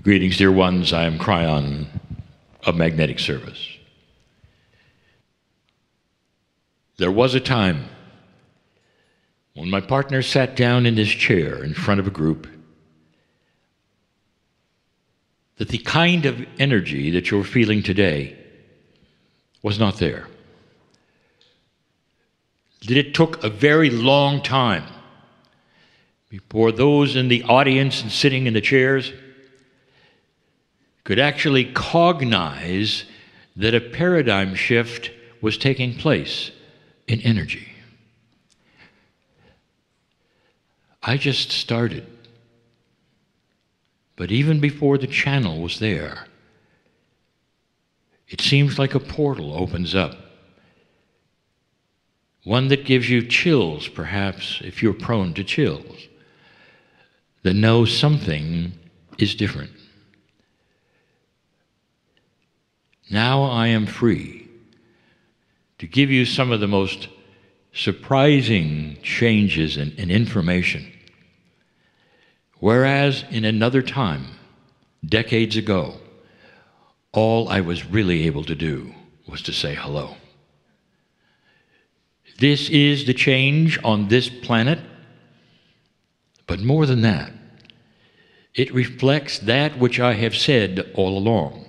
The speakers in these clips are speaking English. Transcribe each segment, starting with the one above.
Greetings, dear ones. I am Cryon of Magnetic Service. There was a time when my partner sat down in this chair in front of a group that the kind of energy that you're feeling today was not there. That it took a very long time before those in the audience and sitting in the chairs could actually cognize that a paradigm shift was taking place in energy. I just started. But even before the channel was there, it seems like a portal opens up. One that gives you chills, perhaps, if you're prone to chills, that knows something is different. Now I am free to give you some of the most surprising changes in information. Whereas in another time, decades ago, all I was really able to do was to say hello. This is the change on this planet, but more than that, it reflects that which I have said all along.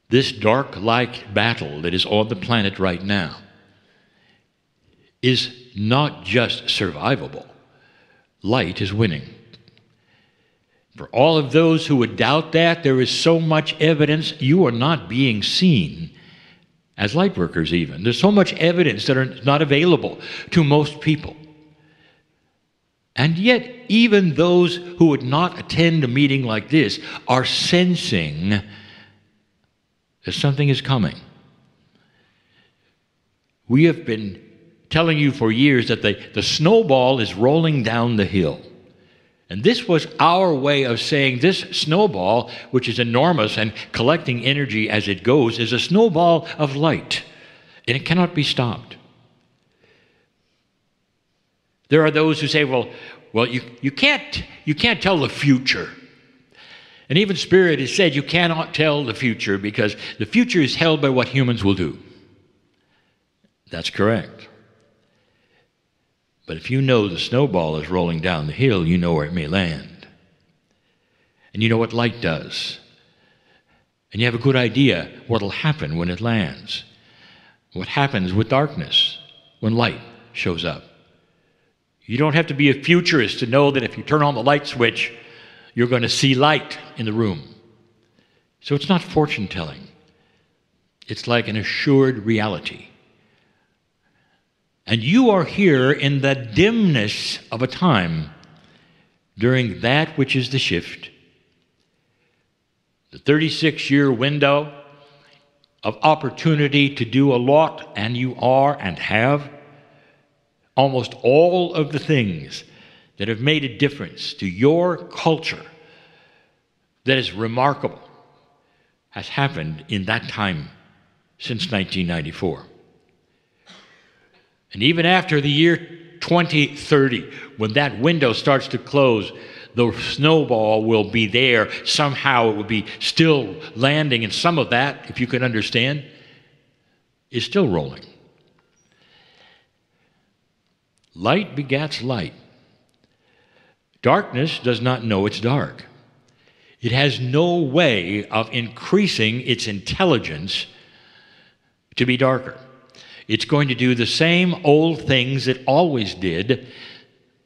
This dark-like battle that is on the planet right now is not just survivable. Light is winning. For all of those who would doubt that, there is so much evidence you are not being seen as light workers even. There's so much evidence that are not available to most people. And yet, even those who would not attend a meeting like this are sensing that something is coming. We have been telling you for years that the snowball is rolling down the hill. And this was our way of saying this snowball, which is enormous and collecting energy as it goes, is a snowball of light, and it cannot be stopped. There are those who say, well, you can't tell the future. And even Spirit has said you cannot tell the future because the future is held by what humans will do. That's correct. But if you know the snowball is rolling down the hill, you know where it may land. And you know what light does. And you have a good idea what will happen when it lands. What happens with darkness when light shows up. You don't have to be a futurist to know that if you turn on the light switch, you're going to see light in the room. So it's not fortune telling. It's like an assured reality. And you are here in the dimness of a time during that which is the shift. The 36-year window of opportunity to do a lot, and you are and have. Almost all of the things that have made a difference to your culture that is remarkable has happened in that time since 1994. And even after the year 2030, when that window starts to close, the snowball will be there. Somehow it will be still landing, and some of that, if you can understand, is still rolling. Light begats light. Darkness does not know it's dark. It has no way of increasing its intelligence to be darker. It's going to do the same old things it always did.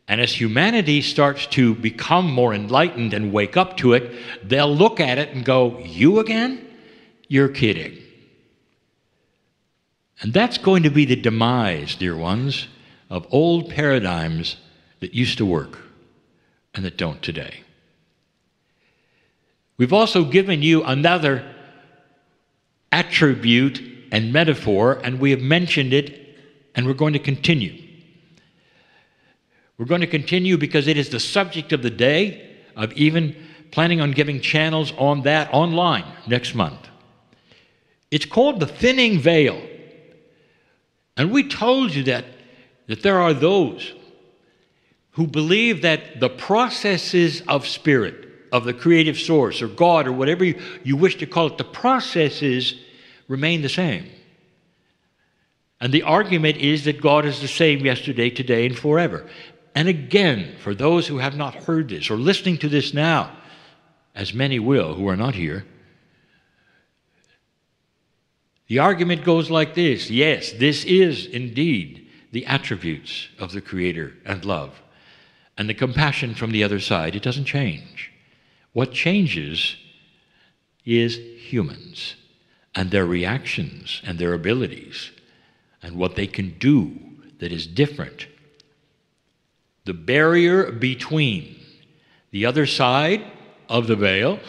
And as humanity starts to become more enlightened and wake up to it, they'll look at it and go, "You again? You're kidding." And that's going to be the demise, dear ones, of old paradigms that used to work and that don't today. We've also given you another attribute and metaphor, and we have mentioned it, and we're going to continue. We're going to continue because it is the subject of the day, of even planning on giving channels on that online next month. It's called the thinning veil. And we told you that there are those who believe that the processes of spirit of the creative source or God or whatever you wish to call it, the processes remain the same. And the argument is that God is the same yesterday, today, and forever. And again, for those who have not heard this or listening to this now, as many will who are not here, the argument goes like this. Yes, this is indeed the attributes of the Creator and love. And the compassion from the other side, it doesn't change. What changes is humans and their reactions and their abilities and what they can do that is different. The barrier between the other side of the veil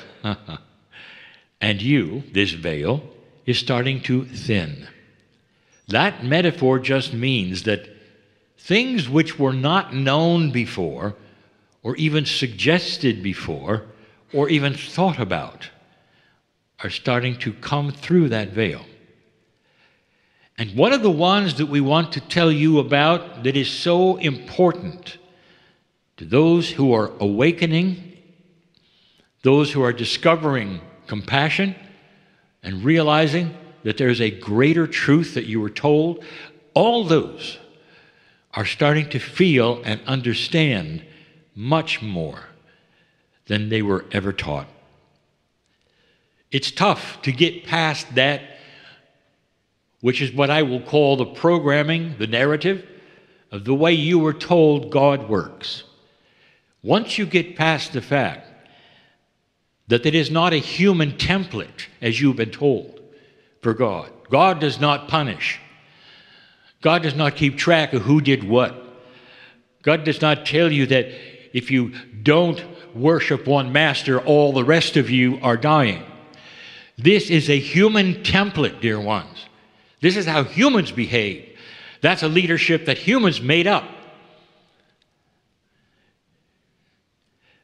and you, this veil, is starting to thin. That metaphor just means that things which were not known before, or even suggested before, or even thought about, are starting to come through that veil. And one of the ones that we want to tell you about that is so important to those who are awakening, those who are discovering compassion and realizing that there's a greater truth that you were told, all those are starting to feel and understand much more than they were ever taught. It's tough to get past that, which is what I will call the programming, the narrative of the way you were told God works. Once you get past the fact that it is not a human template, as you've been told, for God. God does not punish. God does not keep track of who did what. God does not tell you that if you don't worship one master, all the rest of you are dying. This is a human template, dear ones. This is how humans behave. That's a leadership that humans made up.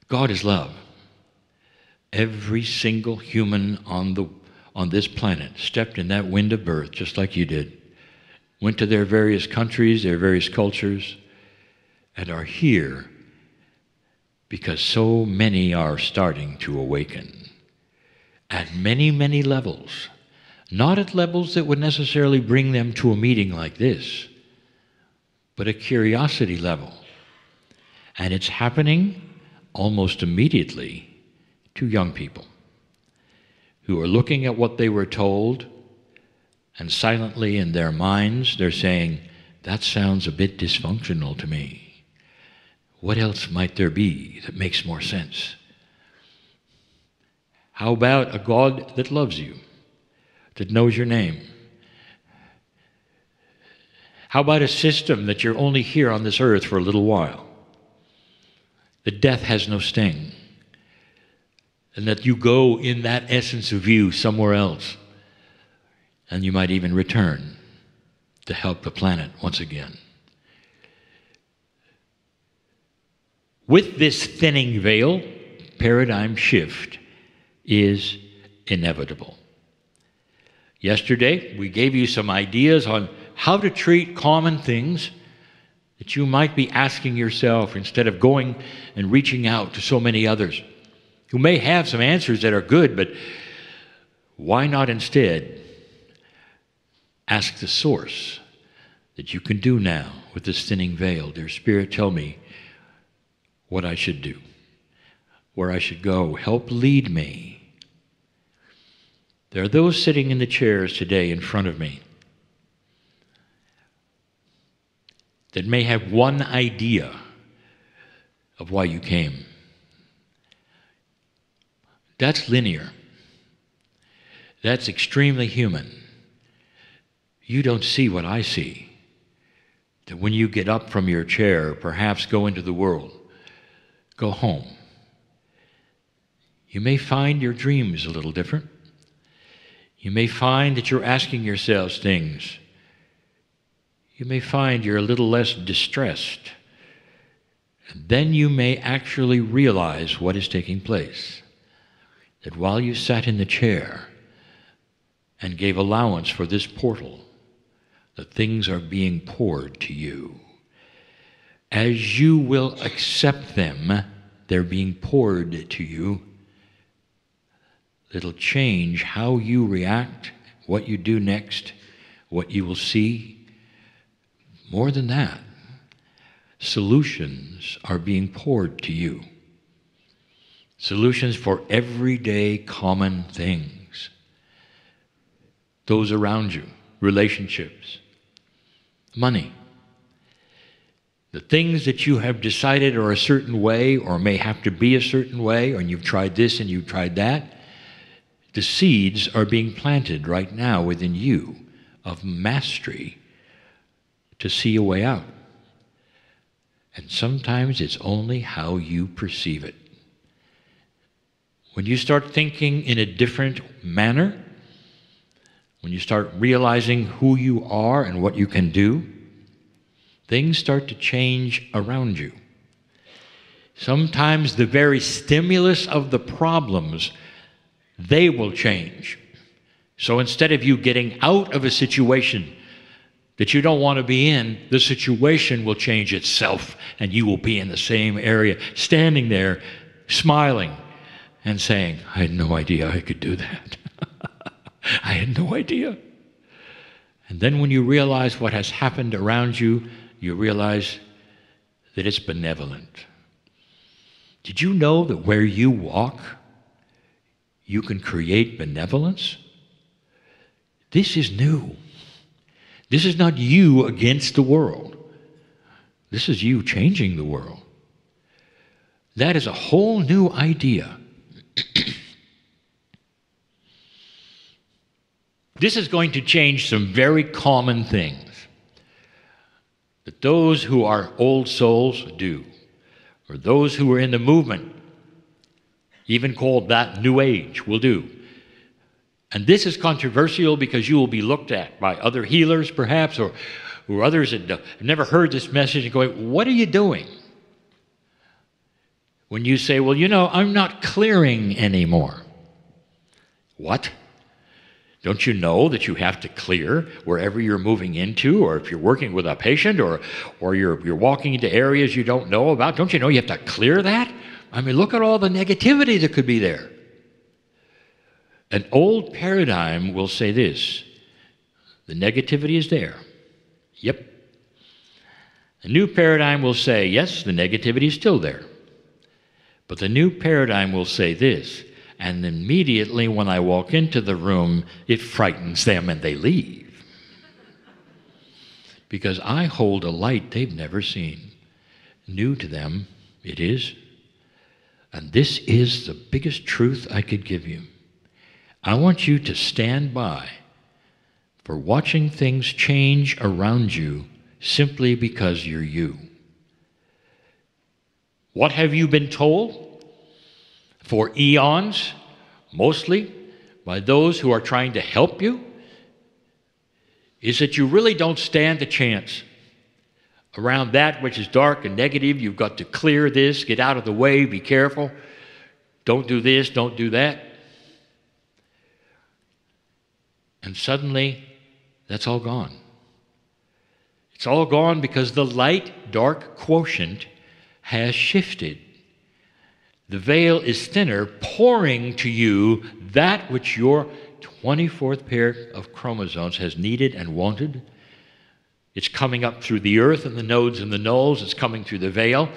God is love. Every single human on this planet stepped in that wind of birth just like you did. Went to their various countries, their various cultures, and are here because so many are starting to awaken at many, many levels. Not at levels that would necessarily bring them to a meeting like this, but a curiosity level. And it's happening almost immediately to young people who are looking at what they were told, and silently in their minds they're saying, that sounds a bit dysfunctional to me. What else might there be that makes more sense? How about a God that loves you, that knows your name? How about a system that you're only here on this earth for a little while? That death has no sting, and that you go in that essence of you somewhere else, and you might even return to help the planet once again. With this thinning veil, paradigm shift is inevitable. Yesterday, we gave you some ideas on how to treat common things that you might be asking yourself instead of going and reaching out to so many others who may have some answers that are good, but why not instead ask the source that you can do now with this thinning veil? Dear Spirit, tell me what I should do, where I should go. Help lead me. There are those sitting in the chairs today in front of me that may have one idea of why you came. That's linear. That's extremely human. You don't see what I see. That when you get up from your chair, perhaps go into the world, go home, you may find your dreams a little different. You may find that you're asking yourselves things. You may find you're a little less distressed. And then you may actually realize what is taking place. That while you sat in the chair and gave allowance for this portal, that things are being poured to you. As you will accept them they're being poured to you that'll change how you react, what you do next, what you will see. More than that, solutions are being poured to you. Solutions for everyday common things. Those around you, relationships, money. The things that you have decided are a certain way or may have to be a certain way, and you've tried this and you've tried that, the seeds are being planted right now within you of mastery to see a way out. And sometimes it's only how you perceive it. When you start thinking in a different manner, when you start realizing who you are and what you can do, things start to change around you. Sometimes the very stimulus of the problems, they will change. So instead of you getting out of a situation that you don't want to be in, the situation will change itself and you will be in the same area, standing there, smiling and saying, I had no idea I could do that. I had no idea. And then when you realize what has happened around you, you realize that it's benevolent. Did you know that where you walk, you can create benevolence? This is new. This is not you against the world. This is you changing the world. That is a whole new idea. This is going to change some very common things that those who are old souls do, or those who are in the movement, even called that New Age, will do. And this is controversial because you will be looked at by other healers, perhaps, or others that have never heard this message and going, what are you doing? When you say, well, you know, I'm not clearing anymore. What? Don't you know that you have to clear wherever you're moving into, or if you're working with a patient, or you're walking into areas you don't know about? Don't you know you have to clear that? I mean, look at all the negativity that could be there. An old paradigm will say this: the negativity is there. Yep. A new paradigm will say, yes, the negativity is still there. But the new paradigm will say this: and immediately when I walk into the room, it frightens them and they leave. Because I hold a light they've never seen. New to them, it is. And this is the biggest truth I could give you. I want you to stand by for watching things change around you simply because you're you. What have you been told? For eons, mostly by those who are trying to help you, is that you really don't stand a chance. Around that which is dark and negative, you've got to clear this, get out of the way, be careful. Don't do this, don't do that. And suddenly, that's all gone. It's all gone because the light-dark quotient has shifted. The veil is thinner, pouring to you that which your 24th pair of chromosomes has needed and wanted. It's coming up through the earth and the nodes and the nulls. It's coming through the veil.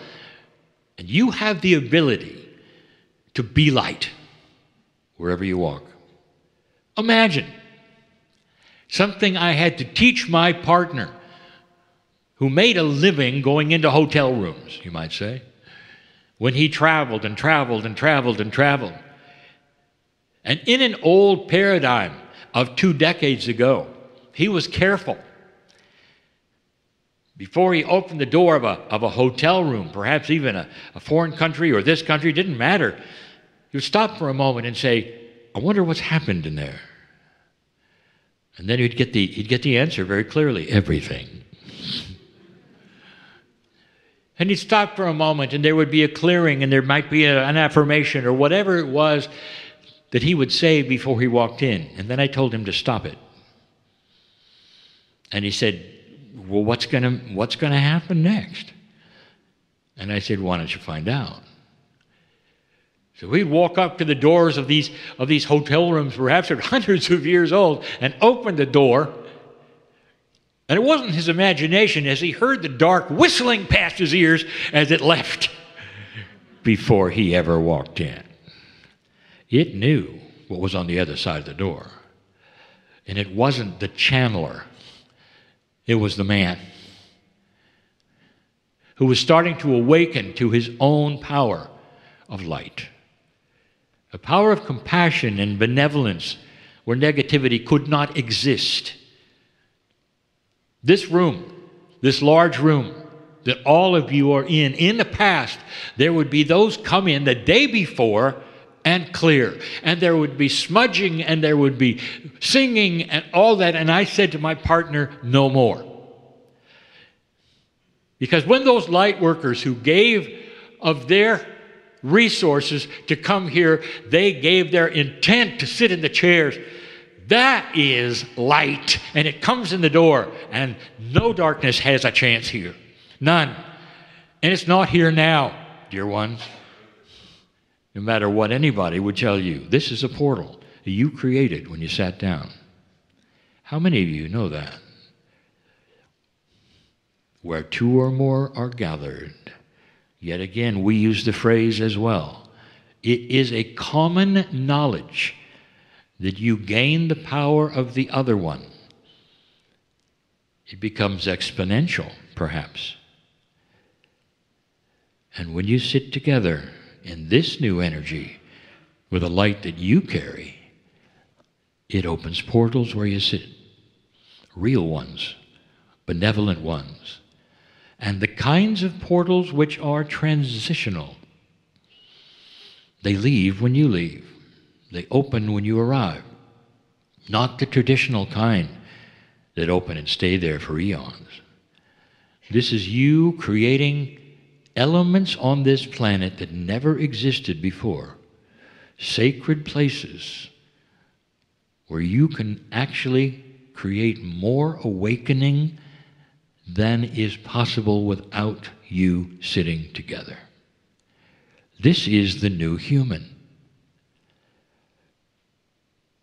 And you have the ability to be light wherever you walk. Imagine something I had to teach my partner, who made a living going into hotel rooms, you might say, when he traveled and traveled and traveled and traveled. And in an old paradigm of 2 decades ago, he was careful. Before he opened the door of a hotel room, perhaps even a foreign country or this country, didn't matter. He would stop for a moment and say, I wonder what's happened in there. And then he'd get the answer very clearly: everything. And he'd stop for a moment and there would be a clearing and there might be an affirmation or whatever it was that he would say before he walked in. And then I told him to stop it. And he said, well, what's going to happen next? And I said, why don't you find out? So we'd walk up to the doors of these hotel rooms, perhaps they're hundreds of years old, and open the door. And it wasn't his imagination as he heard the dark whistling past his ears as it left before he ever walked in. It knew what was on the other side of the door. And it wasn't the channeler. It was the man who was starting to awaken to his own power of light. A power of compassion and benevolence where negativity could not exist. This room, this large room that all of you are in the past, there would be those come in the day before and clear. And there would be smudging and there would be singing and all that. And I said to my partner, no more. Because when those light workers who gave of their resources to come here, they gave their intent to sit in the chairs. That is light, and it comes in the door, and no darkness has a chance here. None. And it's not here now, dear ones. No matter what anybody would tell you, this is a portal you created when you sat down. How many of you know that? Where two or more are gathered. Yet again, we use the phrase as well. It is a common knowledge that you gain the power of the other one. It becomes exponential, perhaps. And when you sit together in this new energy with a light that you carry, it opens portals where you sit. Real ones, benevolent ones. And the kinds of portals which are transitional. They leave when you leave. They open when you arrive. Not the traditional kind that open and stay there for eons. This is you creating elements on this planet that never existed before. Sacred places where you can actually create more awakening than is possible without you sitting together. This is the new human.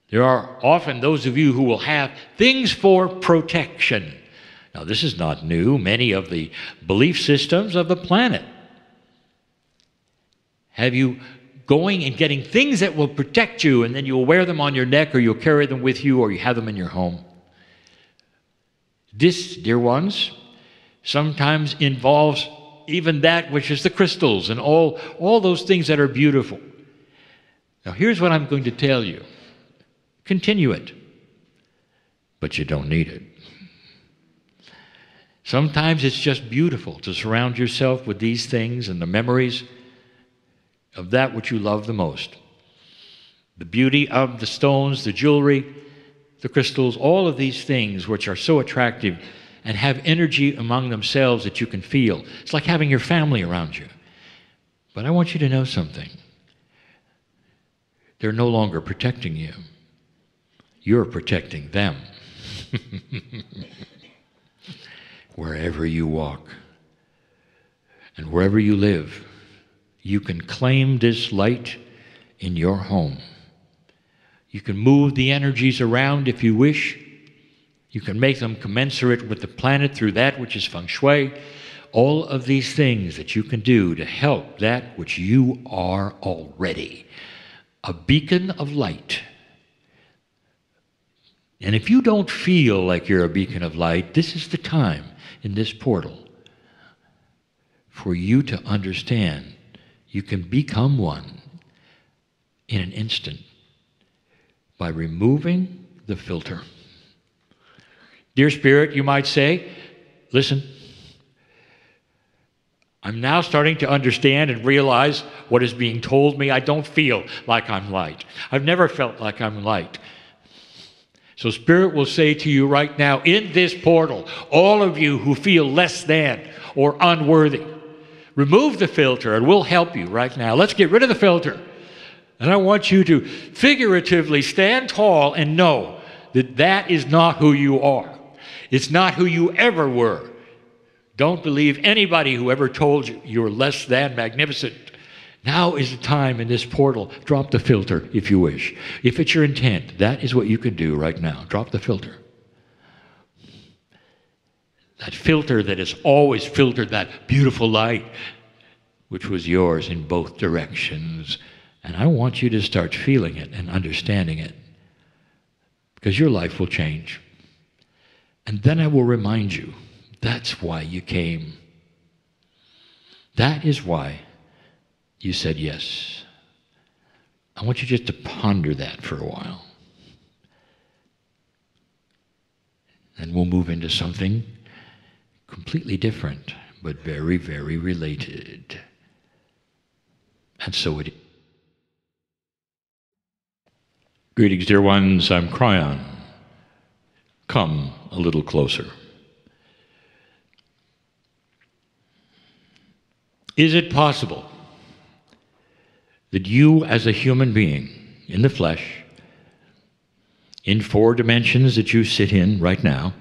There are often those of you who will have things for protection. Now, this is not new. Many of the belief systems of the planet have you going and getting things that will protect you, and then you'll wear them on your neck, or you'll carry them with you, or you have them in your home. This, dear ones, sometimes involves even that which is the crystals and all those things that are beautiful. Now, here's what I'm going to tell you. Continue it, but you don't need it. Sometimes it's just beautiful to surround yourself with these things and the memories of that which you love the most. The beauty of the stones, the jewelry, the crystals, all of these things which are so attractive and have energy among themselves that you can feel. It's like having your family around you. But I want you to know something. They're no longer protecting you. You're protecting them. Wherever you walk and wherever you live, you can claim this light in your home. You can move the energies around if you wish. You can make them commensurate with the planet through that which is feng shui. All of these things that you can do to help that which you are already. A beacon of light. And if you don't feel like you're a beacon of light, this is the time in this portal for you to understand you can become one in an instant by removing the filter. Dear Spirit, you might say, listen, I'm now starting to understand and realize what is being told me. I don't feel like I'm light. I've never felt like I'm light. So Spirit will say to you right now in this portal, all of you who feel less than or unworthy, remove the filter and we'll help you right now. Let's get rid of the filter. And I want you to figuratively stand tall and know that that is not who you are. It's not who you ever were. Don't believe anybody who ever told you you're less than magnificent. Now is the time in this portal. Drop the filter if you wish. If it's your intent, that is what you could do right now. Drop the filter. That filter that has always filtered that beautiful light, which was yours in both directions. And I want you to start feeling it and understanding it, because your life will change. And then I will remind you, that's why you came. That is why you said yes. I want you just to ponder that for a while. And we'll move into something completely different, but very, very related. And so it is. Greetings, dear ones. I'm Kryon. Come a little closer. Is it possible that you, as a human being in the flesh, in 4 dimensions that you sit in right now,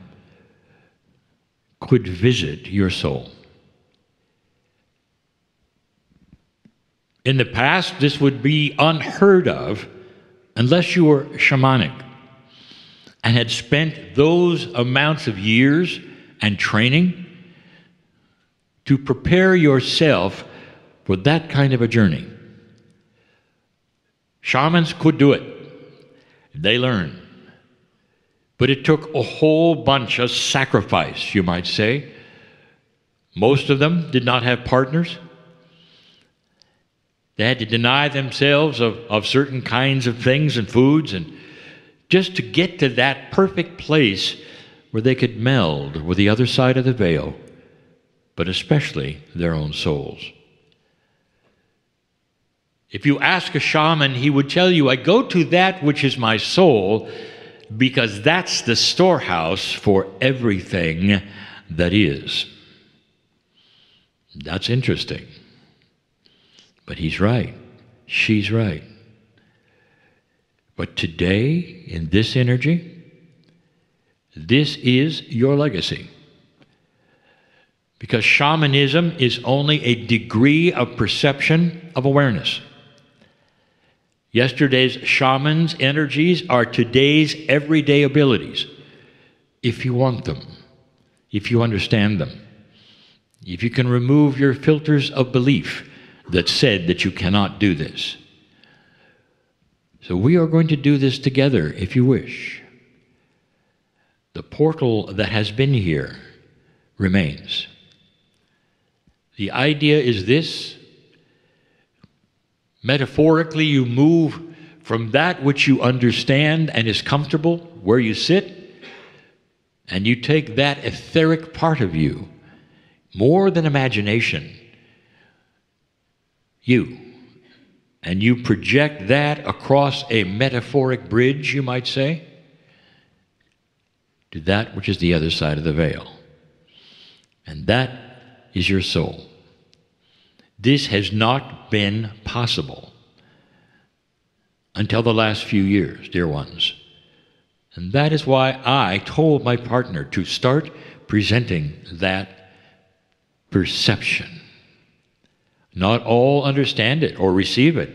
could visit your soul? In the past, this would be unheard of unless you were shamanic and had spent those amounts of years and training to prepare yourself for that kind of a journey. Shamans could do it. They learned. But it took a whole bunch of sacrifice, you might say. Most of them did not have partners. They had to deny themselves of certain kinds of things and foods, and just to get to that perfect place where they could meld with the other side of the veil, but especially their own souls. If you ask a shaman, he would tell you, I go to that which is my soul because that's the storehouse for everything that is. That's interesting. But he's right. She's right. But today, in this energy, this is your legacy. Because shamanism is only a degree of perception of awareness. Yesterday's shaman's energies are today's everyday abilities, if you want them, if you understand them, if you can remove your filters of belief that said that you cannot do this. So we are going to do this together, if you wish. The portal that has been here remains. The idea is this: metaphorically, you move from that which you understand and is comfortable, where you sit, and you take that etheric part of you, more than imagination, you, and you project that across a metaphoric bridge, you might say, to that which is the other side of the veil. And that is your soul. This has not been possible until the last few years, dear ones. And that is why I told my partner to start presenting that perception. Not all understand it or receive it.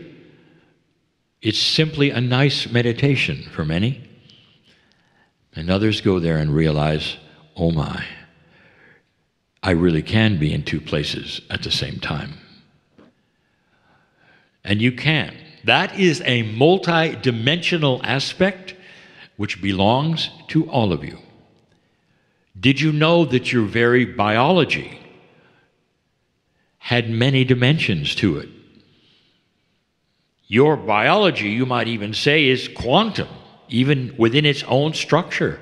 It's simply a nice meditation for many. And others go there and realize, oh my, I really can be in 2 places at the same time. And you can. That is a multi-dimensional aspect which belongs to all of you. Did you know that your very biology had many dimensions to it? Your biology, you might even say, is quantum, even within its own structure.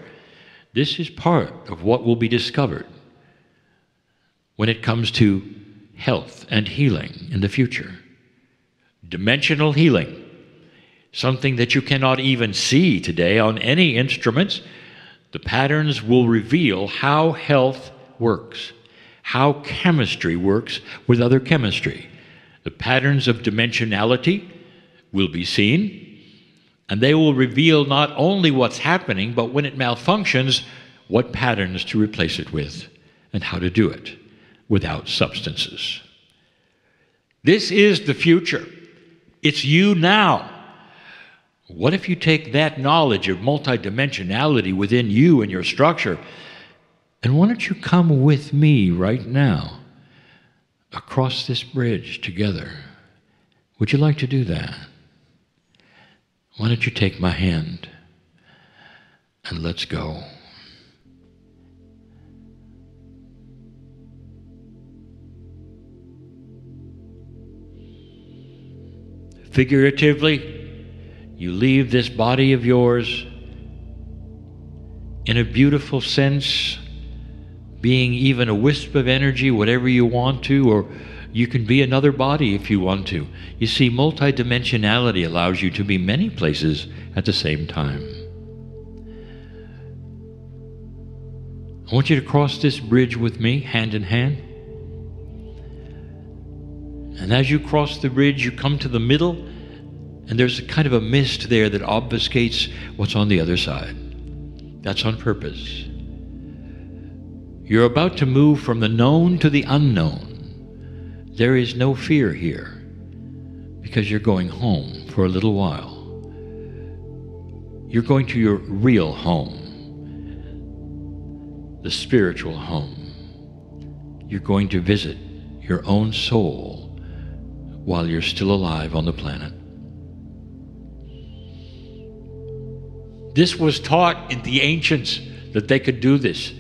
This is part of what will be discovered when it comes to health and healing in the future. Dimensional healing, something that you cannot even see today on any instruments. The patterns will reveal how health works, how chemistry works with other chemistry. The patterns of dimensionality will be seen, and they will reveal not only what's happening, but when it malfunctions, what patterns to replace it with, and how to do it without substances. This is the future. It's you now. What if you take that knowledge of multidimensionality within you and your structure, and why don't you come with me right now across this bridge together? Would you like to do that? Why don't you take my hand and let's go. Figuratively, you leave this body of yours in a beautiful sense, being even a wisp of energy, whatever you want to, or you can be another body if you want to. You see, multidimensionality allows you to be many places at the same time. I want you to cross this bridge with me, hand in hand. And as you cross the bridge, you come to the middle, and there's a kind of a mist there that obfuscates what's on the other side. That's on purpose. You're about to move from the known to the unknown. There is no fear here, because you're going home for a little while. You're going to your real home, the spiritual home. You're going to visit your own soul while you're still alive on the planet. This was taught in the ancients that they could do this.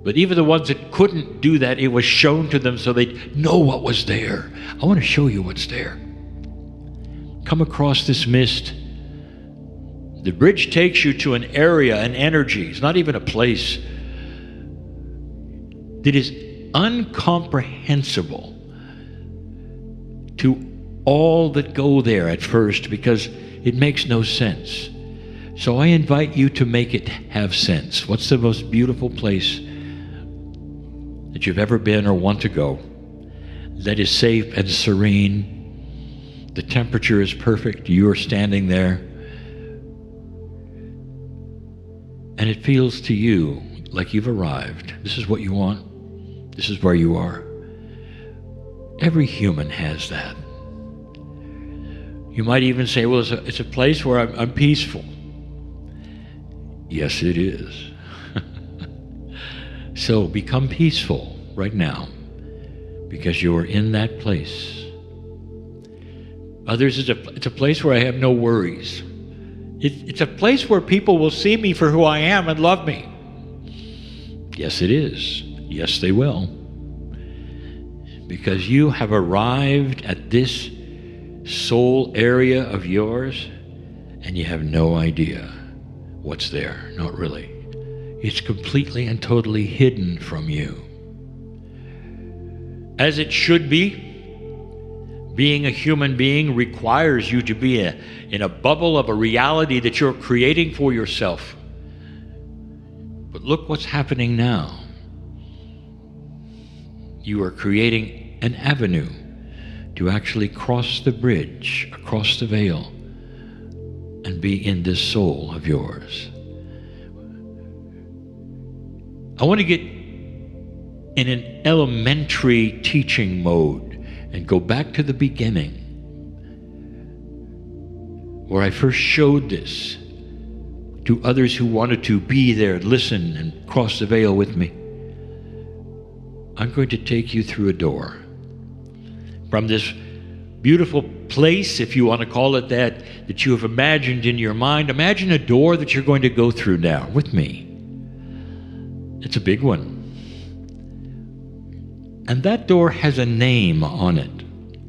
But even the ones that couldn't do that, it was shown to them so they'd know what was there. I want to show you what's there. Come across this mist. The bridge takes you to an area, an energy. It's not even a place. That is incomprehensible to all that go there at first, because it makes no sense. So I invite you to make it have sense. What's the most beautiful place that you've ever been or want to go that is safe and serene? The temperature is perfect. You're standing there. And it feels to you like you've arrived. This is what you want. This is where you are. Every human has that. You might even say, well, it's a place where I'm peaceful. Yes, it is. So become peaceful right now, because you're in that place. Others, it's a place where I have no worries. It's a place where people will see me for who I am and love me. Yes, it is. Yes, they will. Because you have arrived at this soul area of yours, and you have no idea what's there. Not really. It's completely and totally hidden from you. As it should be. Being a human being requires you to be in a bubble of a reality that you're creating for yourself. But look what's happening now. You are creating an avenue to actually cross the bridge, across the veil, and be in this soul of yours. I want to get in an elementary teaching mode and go back to the beginning, where I first showed this to others who wanted to be there, listen, and cross the veil with me. I'm going to take you through a door. From this beautiful place, if you want to call it that you have imagined in your mind, imagine a door that you're going to go through now with me. It's a big one. And that door has a name on it,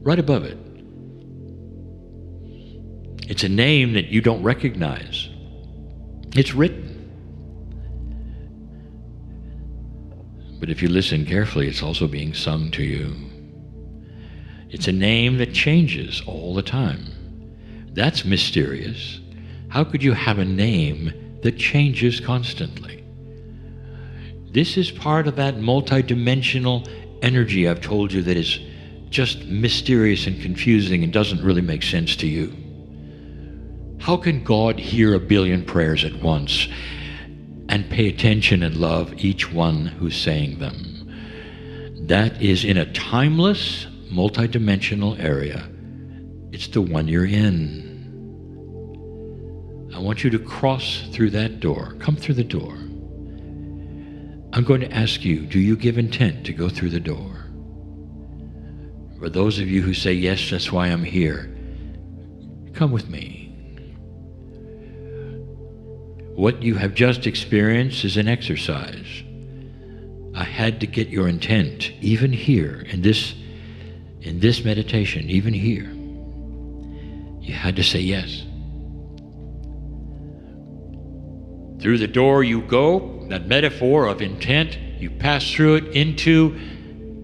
right above it. It's a name that you don't recognize. It's written. But if you listen carefully, it's also being sung to you. It's a name that changes all the time. That's mysterious. How could you have a name that changes constantly? This is part of that multidimensional energy I've told you that is just mysterious and confusing and doesn't really make sense to you. How can God hear a billion prayers at once and pay attention and love each one who's saying them? That is in a timeless, multidimensional area. It's the one you're in. I want you to cross through that door. Come through the door. I'm going to ask you, do you give intent to go through the door? For those of you who say, yes, that's why I'm here, come with me. What you have just experienced is an exercise. I had to get your intent, even here, in this meditation, even here. You had to say yes. Through the door you go, that metaphor of intent, you pass through it into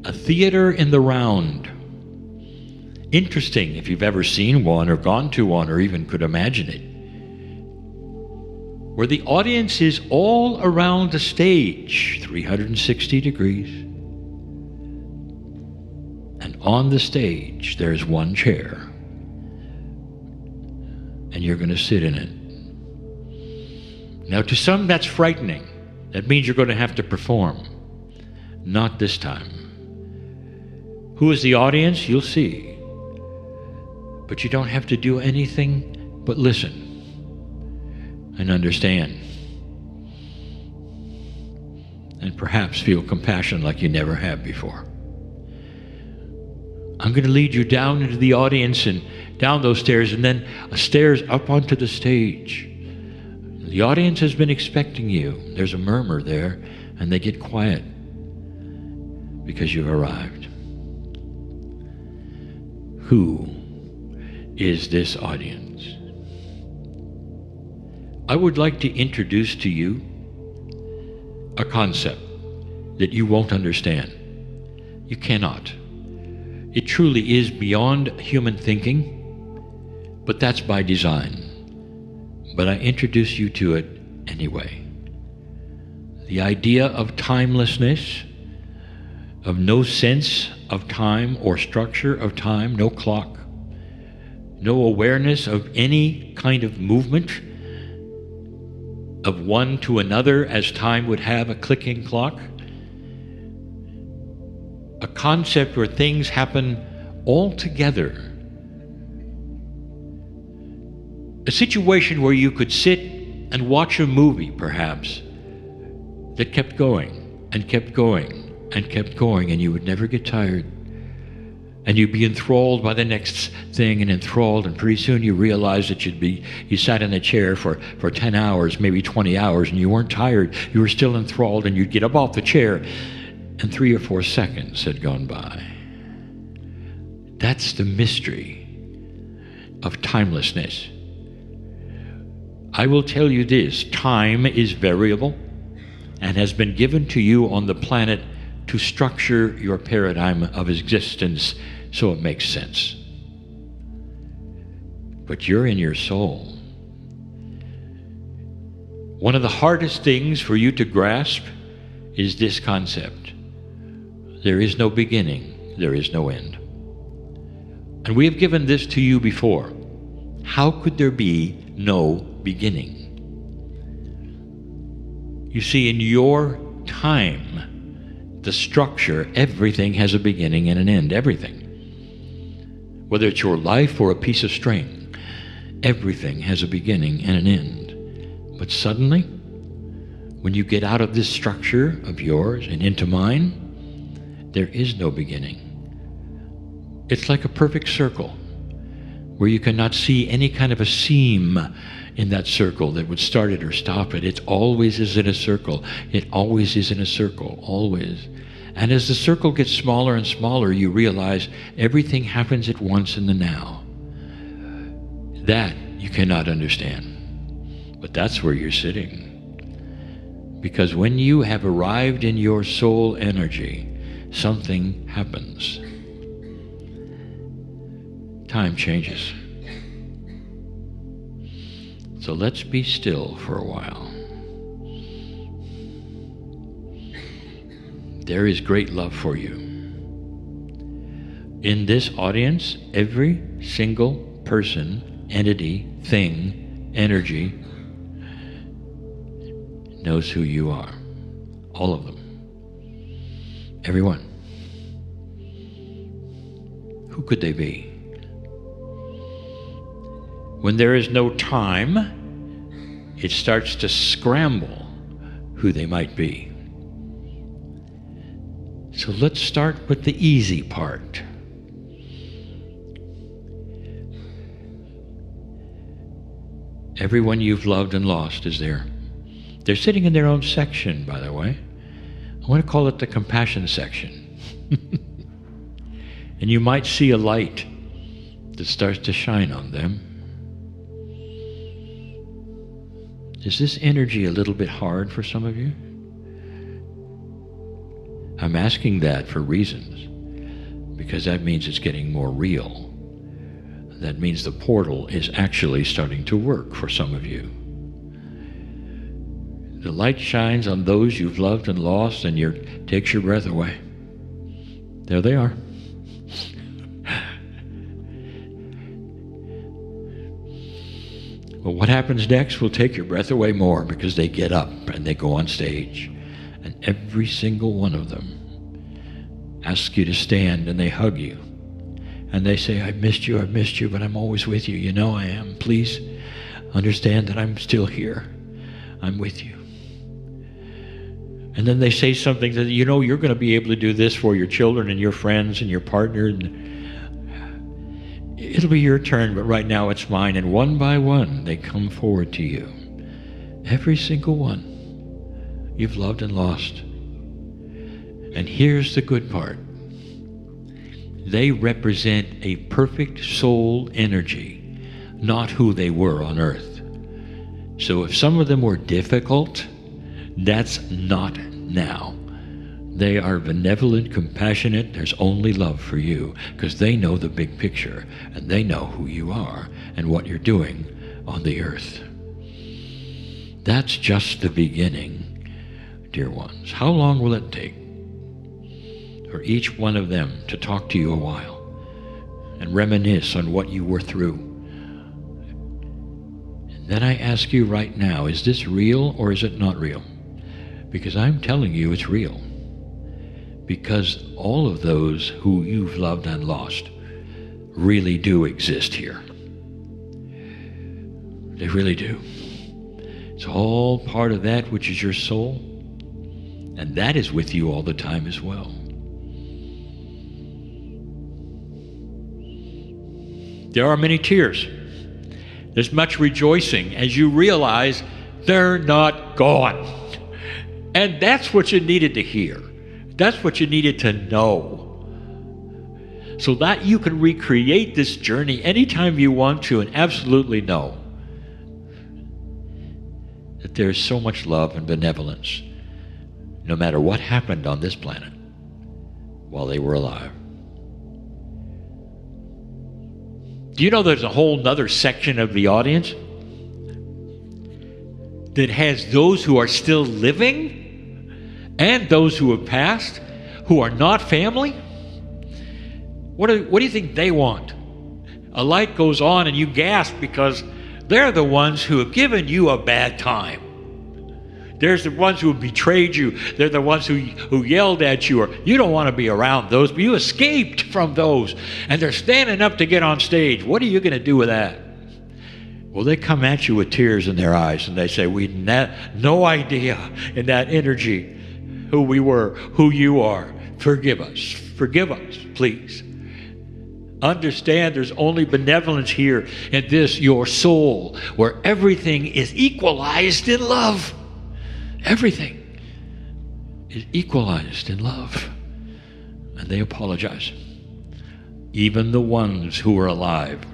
a theater in the round. Interesting if you've ever seen one or gone to one or even could imagine it, where the audience is all around the stage, 360 degrees. And on the stage, there's one chair. And you're going to sit in it. Now, to some, that's frightening. That means you're going to have to perform. Not this time. Who is the audience? You'll see. But you don't have to do anything but listen and understand. And perhaps feel compassion like you never have before. I'm going to lead you down into the audience and down those stairs, and then stairs up onto the stage. The audience has been expecting you. There's a murmur there, and they get quiet because you've arrived. Who is this audience? I would like to introduce to you a concept that you won't understand. You cannot. It truly is beyond human thinking, but that's by design. But I introduce you to it anyway. The idea of timelessness, of no sense of time or structure of time, no clock, no awareness of any kind of movement of one to another as time would have a clicking clock. A concept where things happen all together. A situation where you could sit and watch a movie, perhaps, that kept going and kept going and kept going, and you would never get tired. And you'd be enthralled by the next thing and enthralled, and pretty soon you realize that you sat in a chair for 10 hours, maybe 20 hours, and you weren't tired. You were still enthralled, and you'd get up off the chair, and 3 or 4 seconds had gone by. That's the mystery of timelessness. I will tell you this, time is variable and has been given to you on the planet to structure your paradigm of existence so it makes sense. But you're in your soul. One of the hardest things for you to grasp is this concept. There is no beginning, there is no end. And we have given this to you before. How could there be no beginning? You see, in your time, the structure, everything has a beginning and an end, everything. Whether it's your life or a piece of string, everything has a beginning and an end. But suddenly, when you get out of this structure of yours and into mine, there is no beginning. It's like a perfect circle where you cannot see any kind of a seam in that circle that would start it or stop it. It always is in a circle. It always is in a circle, always. And as the circle gets smaller and smaller, you realize everything happens at once in the now. That you cannot understand. But that's where you're sitting. Because when you have arrived in your soul energy, something happens. Time changes. So let's be still for a while. There is great love for you. In this audience, every single person, entity, thing, energy knows who you are. All of them. Everyone. Who could they be? When there is no time, it starts to scramble who they might be. So let's start with the easy part. Everyone you've loved and lost is there. They're sitting in their own section, by the way. I want to call it the compassion section. And you might see a light that starts to shine on them. Is this energy a little bit hard for some of you? I'm asking that for reasons, because that means it's getting more real. That means the portal is actually starting to work for some of you. The light shines on those you've loved and lost, and takes your breath away. There they are. Well, what happens next will take your breath away more, because they get up and they go on stage. And every single one of them asks you to stand, and they hug you. And they say, I've missed you, but I'm always with you. You know I am. Please understand that I'm still here. I'm with you. And then they say something that, you know, you're going to be able to do this for your children and your friends and your partner. And it'll be your turn, but right now it's mine. And one by one, they come forward to you. Every single one you've loved and lost. And here's the good part. They represent a perfect soul energy, not who they were on earth. So if some of them were difficult, that's not now. They are benevolent, compassionate. There's only love for you, because they know the big picture, and they know who you are and what you're doing on the earth. That's just the beginning, dear ones. How long will it take for each one of them to talk to you a while and reminisce on what you were through? And then I ask you right now, is this real or is it not real? Because I'm telling you it's real. Because all of those who you've loved and lost really do exist here. They really do. It's all part of that which is your soul, and that is with you all the time as well. There are many tears. There's much rejoicing as you realize they're not gone. And that's what you needed to hear. That's what you needed to know. So that you can recreate this journey anytime you want to, and absolutely know that there's so much love and benevolence, no matter what happened on this planet while they were alive. Do you know there's a whole nother section of the audience that has those who are still living and those who have passed, who are not family? What do you think they want? A light goes on and you gasp, because they're the ones who have given you a bad time. There's the ones who have betrayed you. They're the ones who yelled at you, or you don't want to be around those, but you escaped from those. And they're standing up to get on stage. What are you going to do with that? Well, they come at you with tears in their eyes, and they say, we had no idea in that energy who we were, who you are. Forgive us, please. Understand there's only benevolence here in this, your soul, where everything is equalized in love. Everything is equalized in love. And they apologize. Even the ones who are alive,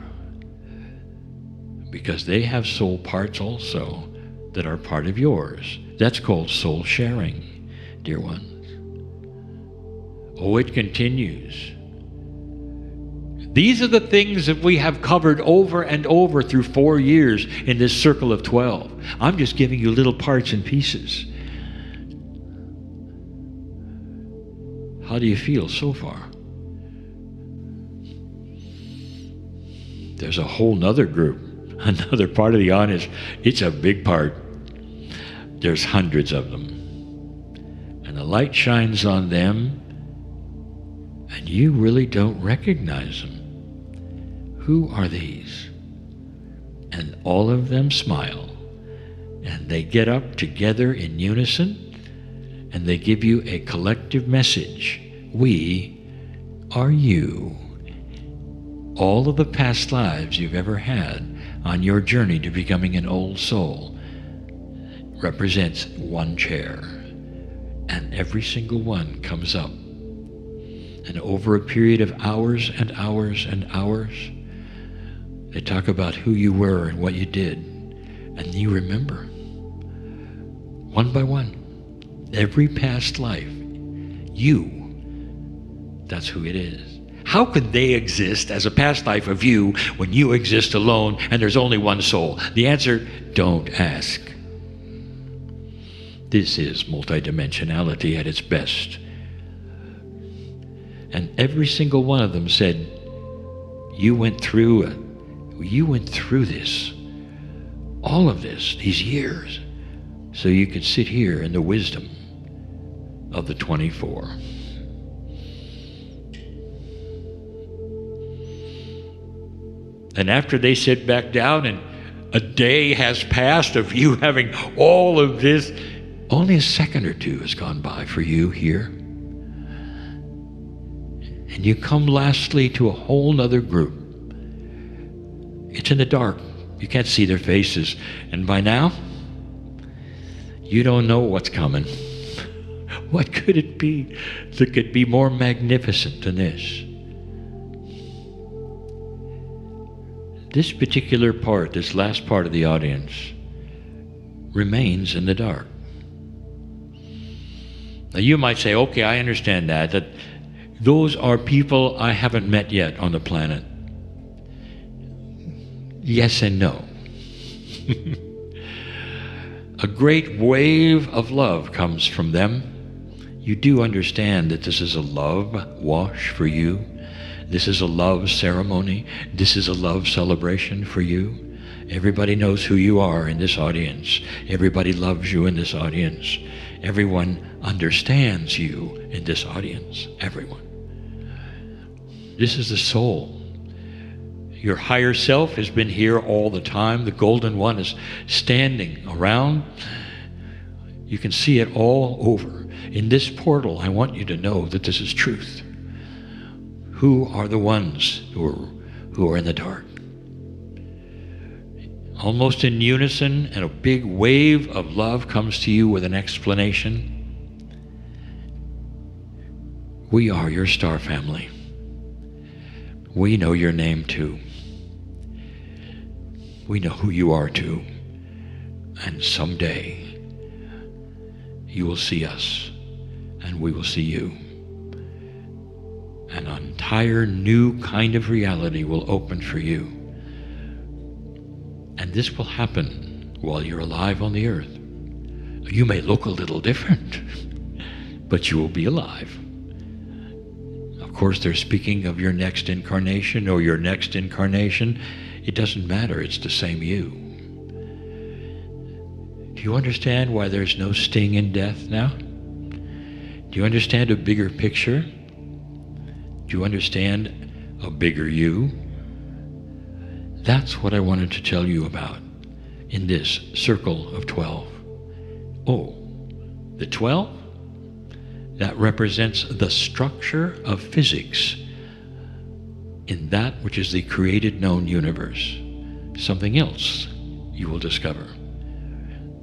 because they have soul parts also that are part of yours. That's called soul sharing, dear ones. Oh, it continues. These are the things that we have covered over and over through 4 years in this circle of 12. I'm just giving you little parts and pieces. How do you feel so far? There's a whole nother group, another part of the audience. It's a big part. There's hundreds of them. And the light shines on them, and you really don't recognize them. Who are these? And all of them smile, and they get up together in unison, and they give you a collective message. We are you. All of the past lives you've ever had on your journey to becoming an old soul represents one chair, and every single one comes up. And over a period of hours and hours and hours, they talk about who you were and what you did, and you remember, one by one, every past life, you, that's who it is. How could they exist as a past life of you when you exist alone and there's only one soul? The answer, don't ask. This is multidimensionality at its best. And every single one of them said, you went through this, all of this, these years, so you could sit here in the wisdom of the 24. And after they sit back down and a day has passed of you having all of this, only a second or two has gone by for you here. And you come lastly to a whole nother group. It's in the dark. You can't see their faces. And by now, you don't know what's coming. What could it be that could be more magnificent than this? This particular part, this last part of the audience, remains in the dark. Now you might say, okay, I understand that those are people I haven't met yet on the planet. Yes and no. A great wave of love comes from them. You do understand that this is a love wash for you. This is a love ceremony. This is a love celebration for you. Everybody knows who you are in this audience. Everybody loves you in this audience. Everyone understands you in this audience. Everyone. This is the soul. Your higher self has been here all the time. The golden one is standing around. You can see it all over. In this portal, I want you to know that this is truth. Who are the ones who are in the dark? Almost in unison, and a big wave of love comes to you with an explanation. We are your star family. We know your name too. We know who you are too. And someday you will see us and we will see you. An entire new kind of reality will open for you. And this will happen while you're alive on the earth. You may look a little different, but you will be alive. Of course, they're speaking of your next incarnation or your next incarnation. It doesn't matter. It's the same you. Do you understand why there's no sting in death now? Do you understand a bigger picture? Do you understand a bigger you? That's what I wanted to tell you about in this circle of 12. Oh, the 12? That represents the structure of physics in that which is the created known universe. Something else you will discover.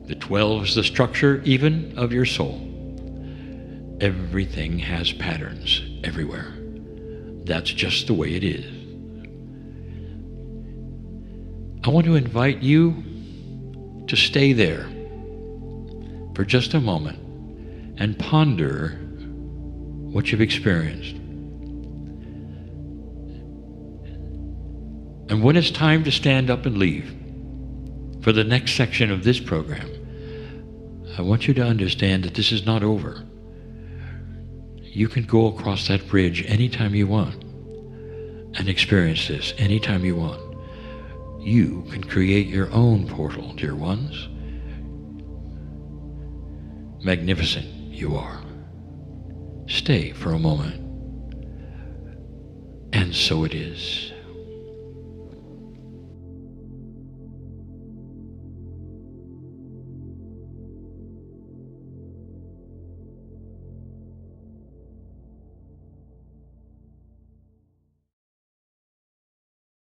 The 12 is the structure even of your soul. Everything has patterns everywhere. That's just the way it is. I want to invite you to stay there for just a moment and ponder what you've experienced. And when it's time to stand up and leave for the next section of this program, I want you to understand that this is not over. You can go across that bridge anytime you want and experience this anytime you want. You can create your own portal, dear ones. Magnificent you are. Stay for a moment. And so it is.